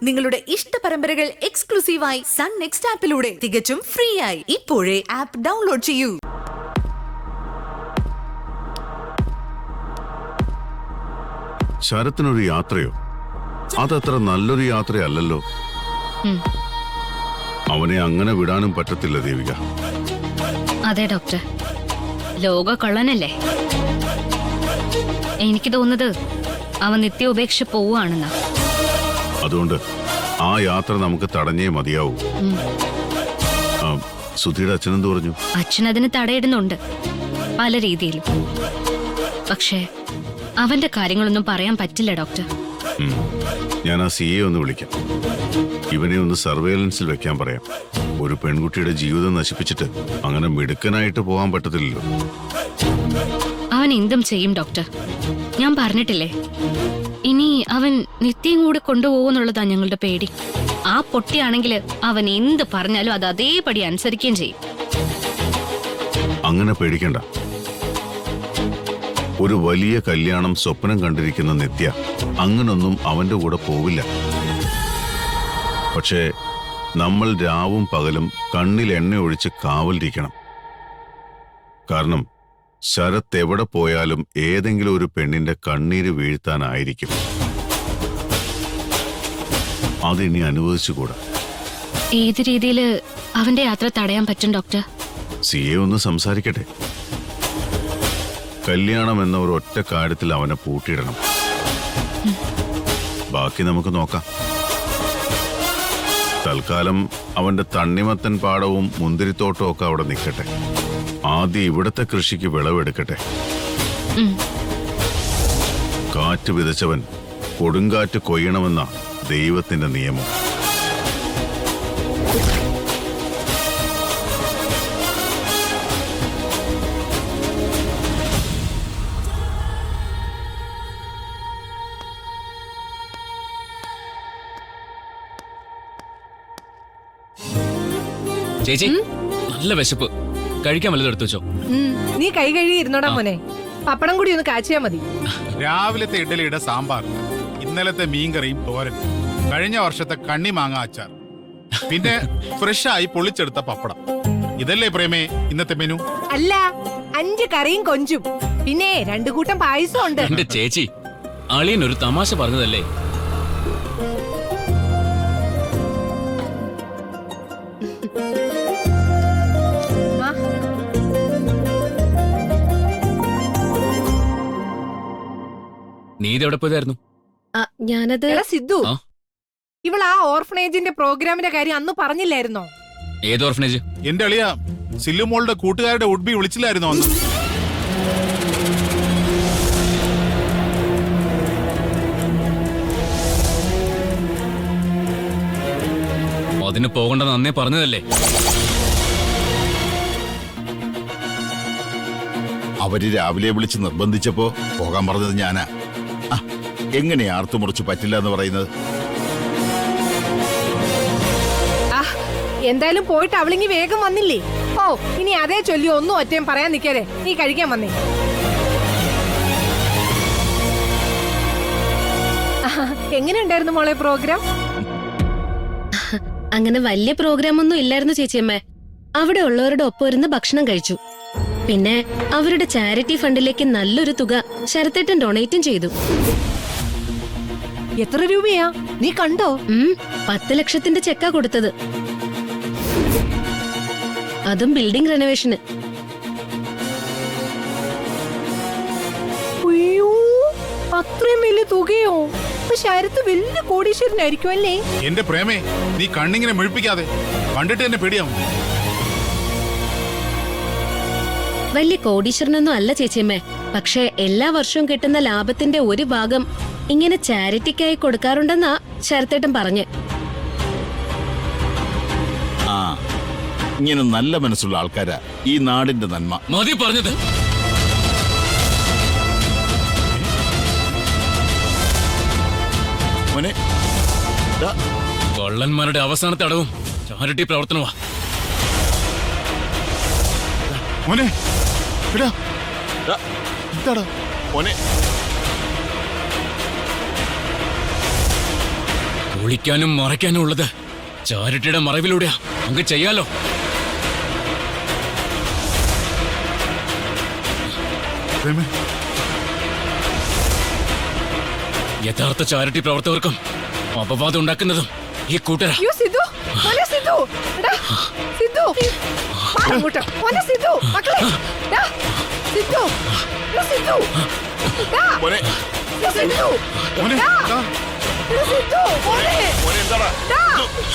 നിങ്ങളുടെ ഇഷ്ട പരമ്പരകൾ എക്സ്ക്ലൂസീവായി സൺ നെക്സ്റ്റ് ആപ്പിലൂടെ തികച്ചും ഫ്രീ ആയി ഇപ്പോഴേ ആപ്പ് ഡൗൺലോഡ് ചെയ്യൂ. ശരത്തിനൊരു യാത്രയോ? അതത്ര നല്ലൊരു യാത്രയല്ലല്ലോ. അവനെ അങ്ങനെ വിടാനും പറ്റത്തില്ല ദേവിക. അതെ ഡോക്ടർ, ലോക കള്ളനല്ലേ. എനിക്ക് തോന്നുന്നത് അവൻ നിത്യ ഉപേക്ഷ പോവുകയാണെന്നാ. അതുകൊണ്ട് ആ യാത്ര നമുക്ക് തടഞ്ഞേ മതിയാവൂ. സുധിയുടെ അച്ഛനെന്ത് പറഞ്ഞു? അച്ഛൻ അതിന് തടയിടുന്നുണ്ട് പല രീതിയിലും. പക്ഷേ അവന്റെ കാര്യങ്ങളൊന്നും പറയാൻ പറ്റില്ല ഡോക്ടർ. ഞാൻ ആ സിയെ ഒന്ന് വിളിക്കാം. ഇവനെ ഒന്ന് സർവേലൻസിൽ വെക്കാൻ പറയാം. ഒരു പെൺകുട്ടിയുടെ ജീവിതം നശിപ്പിച്ചിട്ട് അങ്ങനെ മിടുക്കനായിട്ട് പോകാൻ പറ്റത്തില്ലല്ലോ. അവൻ എന്തും ചെയ്യും ഡോക്ടർ. ഞാൻ പറഞ്ഞിട്ടില്ലേ, ഇനി അവൻ നിത്യം കൂടെ കൊണ്ടുപോകുന്നുള്ളതാ ഞങ്ങളുടെ പേടി. ആ പൊട്ടിയാണെങ്കിൽ അവൻ എന്ത് പറഞ്ഞാലും അത് അതേപടി അനുസരിക്കുകയും ചെയ്യും. അങ്ങനെ പേടിക്കണ്ട. ഒരു വലിയ കല്യാണം സ്വപ്നം കണ്ടിരിക്കുന്ന നിത്യ അങ്ങനൊന്നും അവന്റെ കൂടെ പോവില്ല. പക്ഷേ നമ്മൾ രാവും പകലും കണ്ണിൽ എണ്ണ ഒഴിച്ച് കാവലിരിക്കണം. കാരണം ശരത് എവിടെ പോയാലും ഏതെങ്കിലും ഒരു പെണ്ണിന്റെ കണ്ണീര് വീഴ്ത്താനായിരിക്കും. അതിനി അനുവദിച്ചുകൂടാ. ഏത് രീതിയില് അവന്റെ യാത്ര തടയാൻ പറ്റും ഡോക്ടർ? സിയെ ഒന്ന് സംസാരിക്കട്ടെ. കല്യാണം എന്ന ഒരു ഒറ്റ കാര്യത്തിൽ അവനെ പൂട്ടിയിടണം. ബാക്കി നമുക്ക് നോക്കാം. തൽക്കാലം അവന്റെ തണ്ണിമത്തൻ പാടവും മുന്തിരിത്തോട്ടവും ഒക്കെ അവിടെ നിൽക്കട്ടെ. ആദ്യം ഇവിടത്തെ കൃഷിക്ക് വിളവെടുക്കട്ടെ. കാറ്റ് വിതച്ചവൻ കൊടുങ്കാറ്റ് കൊയ്യണമെന്ന ദൈവത്തിന്റെ നിയമം. ചേച്ചി, നല്ല വിശപ്പ്. കഴിക്കാൻ വല്ലതും എടുത്തു വെച്ചോ. നീ കൈ കഴുകി ഇരുന്നോടാ മോനെ. പപ്പടം കൂടി ഒന്ന് കാച്ചിയാ മതി. രാവിലത്തെ ഇഡലിയുടെ സാമ്പാർ, ഇന്നലത്തെ മീൻകറിയും തോരൻ, കഴിഞ്ഞ വർഷത്തെ കണ്ണിമാങ്ങ അച്ചാർ, പിന്നെ ഫ്രഷായി പൊളിച്ചെടുത്ത പപ്പടം. ഇതല്ലേ പ്രേമേ ഇന്നത്തെ മെനു? അല്ല, 5 കറിയും കൊഞ്ചും, പിന്നെ 2 കൂട്ടം പായസം ഉണ്ട്. എന്റെ ചേച്ചി, അളിയൻ ഒരു തമാശ പറഞ്ഞതല്ലേ. നീ ഇതെവിടെ പോയതായിരുന്നു? ഞാനത് സിദ്ധു, ഇവൾ ആ ഓർഫനേജിന്റെ പ്രോഗ്രാമിന്റെ കാര്യം അന്ന് പറഞ്ഞില്ലായിരുന്നോ? ഏത് ഓർഫനേജ്? എന്റെ അളിയ സില്ലുമോളുടെ കൂട്ടുകാരുടെ ഉഡ്ബി വിളിച്ചില്ലായിരുന്നോ അന്ന്? അതിന് പോകണ്ടെന്ന് അന്നേ പറഞ്ഞതല്ലേ. അവര് രാവിലെ വിളിച്ച് നിർബന്ധിച്ചപ്പോ പോകാൻ പറഞ്ഞത് ഞാനാ. എങ്ങനെയാ ആർത്തുമുറിച്ച് പറ്റില്ല എന്ന് പറയുന്നത്? എന്തായാലും പോയിട്ട് അവളിങ്ങി വേഗം വന്നില്ലേ? ഓ, ഇനി അതേ ചൊല്ലി ഒന്നും ഒറ്റയും പറയാൻ നിൽക്കാതെ നീ കഴിക്കാൻ വന്നേ. എങ്ങനെയുണ്ടായിരുന്നു മോളെ പ്രോഗ്രാം? അങ്ങനെ വലിയ പ്രോഗ്രാം ഒന്നും ഇല്ലായിരുന്നു ചേച്ചിയമ്മേ. അവിടെ ഉള്ളവരുടെ ഒപ്പം ഇരുന്ന് ഭക്ഷണം കഴിച്ചു. പിന്നെ അവരുടെ ചാരിറ്റി ഫണ്ടിലേക്ക് നല്ലൊരു തുക ശരത്തേട്ടൻ ഡൊണേറ്റും ചെയ്തു. എത്ര രൂപയാ നീ കണ്ടോ? 10 ലക്ഷത്തിന്റെ ചെക്കാ കൊടുത്തത്. അതും ബിൽഡിംഗ് റെനോവേഷന്. അയ്യോ, അത്രയും വലിയ തുകയോ? ശരത്ത് വലിയ കോടീശ്വരനായിരിക്കും അല്ലേ? എന്റെ പ്രേമേ, നീ കണ്ണിങ്ങനെ മുഴിപ്പിക്കാതെ. കണ്ടിട്ട് എന്നെ പേടിയാവും. വലിയ കോടീശ്വരനൊന്നും അല്ല ചേച്ചിയമ്മേ. പക്ഷെ എല്ലാ വർഷവും കിട്ടുന്ന ലാഭത്തിന്റെ ഒരു ഭാഗം ഇങ്ങനെ ചാരിറ്റിക്കായി കൊടുക്കാറുണ്ടെന്നാ ശരത്തേട്ടൻ പറഞ്ഞ്. ഇങ്ങനെ നല്ല മനസ്സുള്ള ആൾക്കാരാ ഈ നാടിന്റെ നന്മ. മതി പറഞ്ഞത്. മോനെ, കള്ളന്മാരുടെ അവസാനത്തെ അടവും ചാരിറ്റി പ്രവർത്തനമാ. മോനെ, എന്താടാ മോനെ? ഒളിക്കാനും മറയ്ക്കാനും ഉള്ളത് ചാരിറ്റിയുടെ മറവിലൂടെയാ നമുക്ക് ചെയ്യാലോ. പ്രേമേ, യഥാർത്ഥ ചാരിറ്റി പ്രവർത്തകർക്കും അപവാദം ഉണ്ടാക്കുന്നതും ഈ കൂട്ടരാ. അയ്യോ സിദ്ധു, മോനെ സിദ്ധു, എടാ, സിദ്ധു, വാ അങ്ങോട്ട്. മോനെ സിദ്ധു, മക്കളെ, ഡാ, സിദ്ധു, എടാ സിദ്ധു, ഡാ, മോനെ എടാ സിദ്ധു, മോനെ, ഡാ, ദാ, എടാ സിദ്ധു, മോനെ, മോനെ എന്താടാ ഡാ,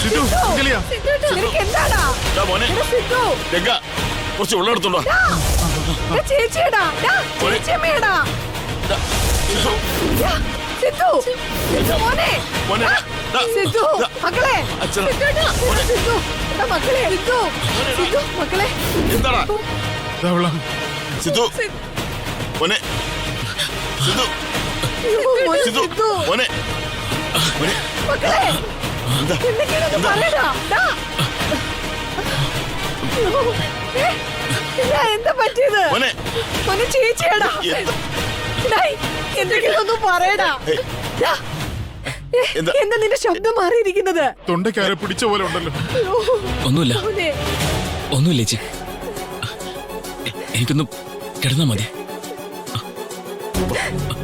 സിദ്ധു, അങ്കിളിയാ. സിദ്ധു, നിനക്ക് എന്താടാ? ദാ മോനെ എടാ സിദ്ധു, രംഗ കുറച്ച് വെള്ളം എടുത്തോണ്ടോ. ഡാ, എടാ ചേച്ചിയെടാ, ഡാ, മോനെ. ചേച്ചിയമ്മയെടാ, സിദ്ധു, ഡാ, സിദ്ധു, സിദ്ധു മോനെ, മോനെ, ദാ, സിദ്ധു, ദാ, മക്കളെ, അച്ഛനെ. സിദ്ധുടാ, എടാ സിദ്ധു, എടാ മക്കളെ, സിദ്ധു, സിദ്ധു, മക്കളെ, എന്താടാ ദാ വെള്ളം. സിദ്ധു മോനെ, സിദ്ധു, അയ്യോ, മോനെ, സിദ്ധു സിദ്ധു, മോനെ, മോനെ മക്കളെ, എന്താ എന്തെങ്കിലും പറയടാ, ഡാ. അയ്യോ, ഇതാ എന്താ പറ്റിയത്? മോനെ മോനെ ചേച്ചിയാടാ. എന്താ? ഡേയ്, എന്തെങ്കിലും ഒന്ന് പറയടാ. ഡാ, എന്താ? എന്താ നിന്റെ ശബ്ദം മാറിയിരിക്കുന്നത്? തൊണ്ടയ്ക്കാരെ പിടിച്ച പോലെ ഉണ്ടല്ലോ. അയ്യോ, ഒന്നുമില്ല, മോനെ, ഒന്നുമില്ല ചേച്ചി. എനിക്കൊന്ന് കിടന്നാ മതി.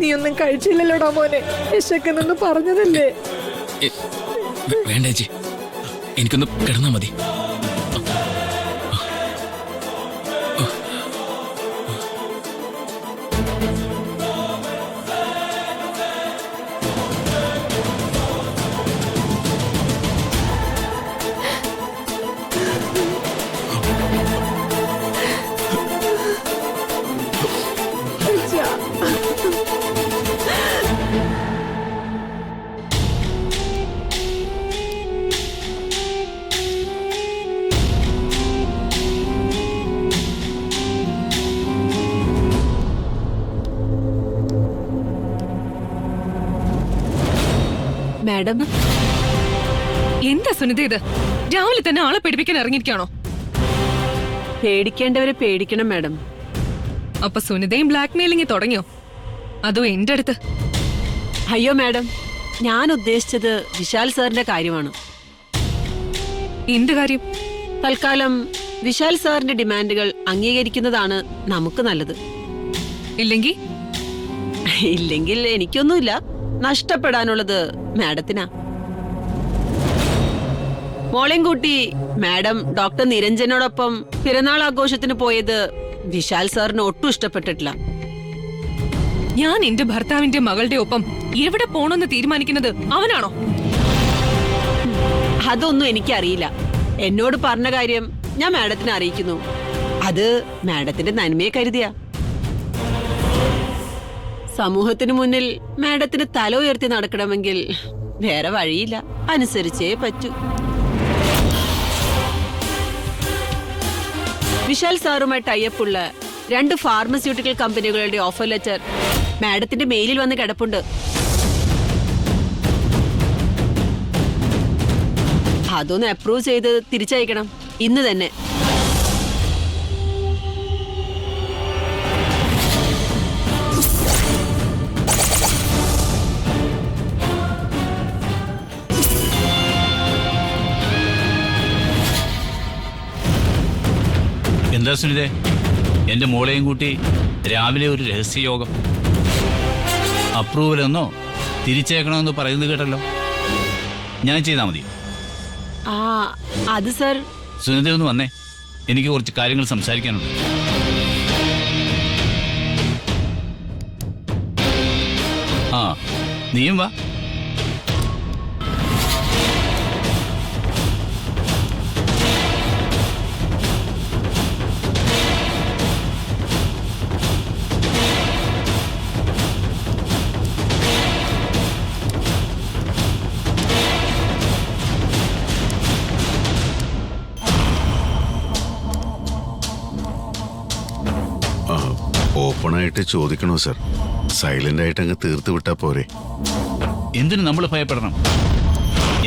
നീ ഒന്നും കഴിച്ചില്ലല്ലോടാ മോനെ. വിശക്കെന്നു പറഞ്ഞതല്ലേ. വേണ്ട ചേച്ചി, എനിക്കൊന്ന് കിടന്നാ മതി. അച്ഛാ. മാഡം, എന്താ സുനിത ഇത്? രാവിലെ തന്നെ ആളെ പേടിപ്പിക്കാൻ ഇറങ്ങിയിരിക്കാണോ? പേടിക്കേണ്ടവരെ പേടിക്കണം മാഡം. അപ്പൊ സുനിതയും ബ്ലാക്ക് മെയിലിംഗ് തുടങ്ങിയോ? അതോ എന്റെ അടുത്ത്? അയ്യോ മാഡം, ഞാൻ ഉദ്ദേശിച്ചത് വിശാൽ സാറിന്റെ കാര്യമാണ്. എന്ത് കാര്യം? തൽക്കാലം വിശാൽ സാറിന്റെ ഡിമാൻഡുകൾ അംഗീകരിക്കുന്നതാണ് നമുക്ക് നല്ലത്. ഇല്ലെങ്കിൽ ഇല്ലെങ്കിൽ എനിക്കൊന്നുമില്ല, നഷ്ടപ്പെടാനുള്ളത് മാഡത്തിനാ. മോളെയും കൂട്ടി മാഡം ഡോക്ടർ നിരഞ്ജനോടൊപ്പം പിറന്നാൾ ആഘോഷത്തിന് പോയത് വിശാൽ സാറിന് ഒട്ടും ഇഷ്ടപ്പെട്ടിട്ടില്ല. ഞാൻ എന്റെ ഭർത്താവിന്റെ മകളുടെ ഒപ്പം എവിടെ പോണെന്ന് തീരുമാനിക്കുന്നത് അവനാണോ? അതൊന്നും എനിക്കറിയില്ല. എന്നോട് പറഞ്ഞ കാര്യം ഞാൻ മാഡത്തിനെ അറിയിക്കുന്നു. അത് മാഡത്തിന്റെ നന്മയെ കരുതിയാ. സമൂഹത്തിന് മുന്നിൽ മാഡത്തിന് തല ഉയർത്തി നടക്കണമെങ്കിൽ വേറെ വഴിയില്ല, അനുസരിച്ചേ പറ്റൂ. വിശാൽ സാറുമായി ടൈപ്പുള്ള 2 ഫാർമസ്യൂട്ടിക്കൽ കമ്പനികളുടെ ഓഫർ ലെറ്റർ മാഡത്തിന്റെ മെയിലിൽ വന്ന് കിടപ്പുണ്ട്. അതൊന്ന് അപ്രൂവ് ചെയ്ത് തിരിച്ചയക്കണം ഇന്ന് തന്നെ. എന്താ സുനിതേ, എന്റെ മോളെയും കൂട്ടി രാവിലെ ഒരു രഹസ്യയോഗം? അപ്രൂവൽ എന്നോ തിരിച്ചേക്കണമെന്നോ പറയുന്നത് കേട്ടല്ലോ. ഞാൻ ചെയ്താൽ മതി? ആ അത് സർ. സുനിത ഒന്ന് വന്നേ, എനിക്ക് കുറച്ച് കാര്യങ്ങൾ സംസാരിക്കാനുണ്ട്. ആ നീയും വാ. ഓപ്പണായിട്ട് ചോദിക്കണോ സർ? സൈലന്റ് ആയിട്ട് അങ്ങ് തീർത്ത് വിട്ടാ പോരെ? എന്തിനു നമ്മൾ ഭയപ്പെടണം?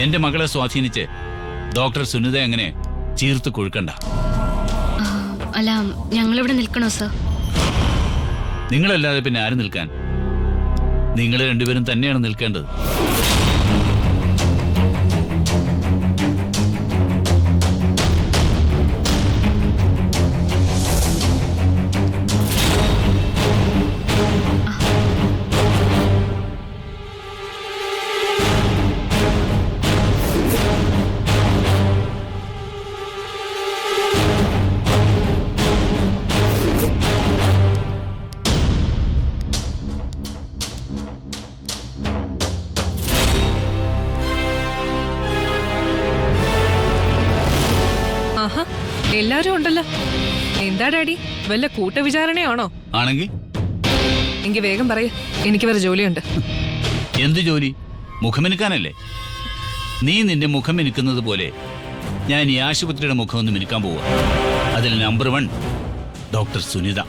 എന്റെ മകളെ സ്വാധീനിച്ച് ഡോക്ടർ സുനിത എങ്ങനെ ചീർത്ത് കൊഴുക്കണ്ട. അല്ല, ഞങ്ങളിവിടെ നിൽക്കണോ സർ? നിങ്ങളല്ലാതെ പിന്നെ ആര് നിൽക്കാൻ? നിങ്ങൾ രണ്ടുപേരും തന്നെയാണ് നിൽക്കേണ്ടത്. എല്ലാരും ഉണ്ടല്ലോ. എന്താ ഡാഡി, വല്ല കൂട്ടവിചാരണയാണോ? ആണെങ്കിൽ എങ്കിൽ വേഗം പറയ്, എനിക്ക് വേറെ ജോലിയുണ്ട്. എന്ത് ജോലി? മുഖമെനുക്കാനല്ലേ? നീ നിന്റെ മുഖം മിനുക്കുന്നത് പോലെ ഞാൻ ഈ ആശുപത്രിയുടെ മുഖം ഒന്ന് മിനുക്കാൻ പോവുക. അതിൽ നമ്പർ 1 ഡോക്ടർ സുനിത.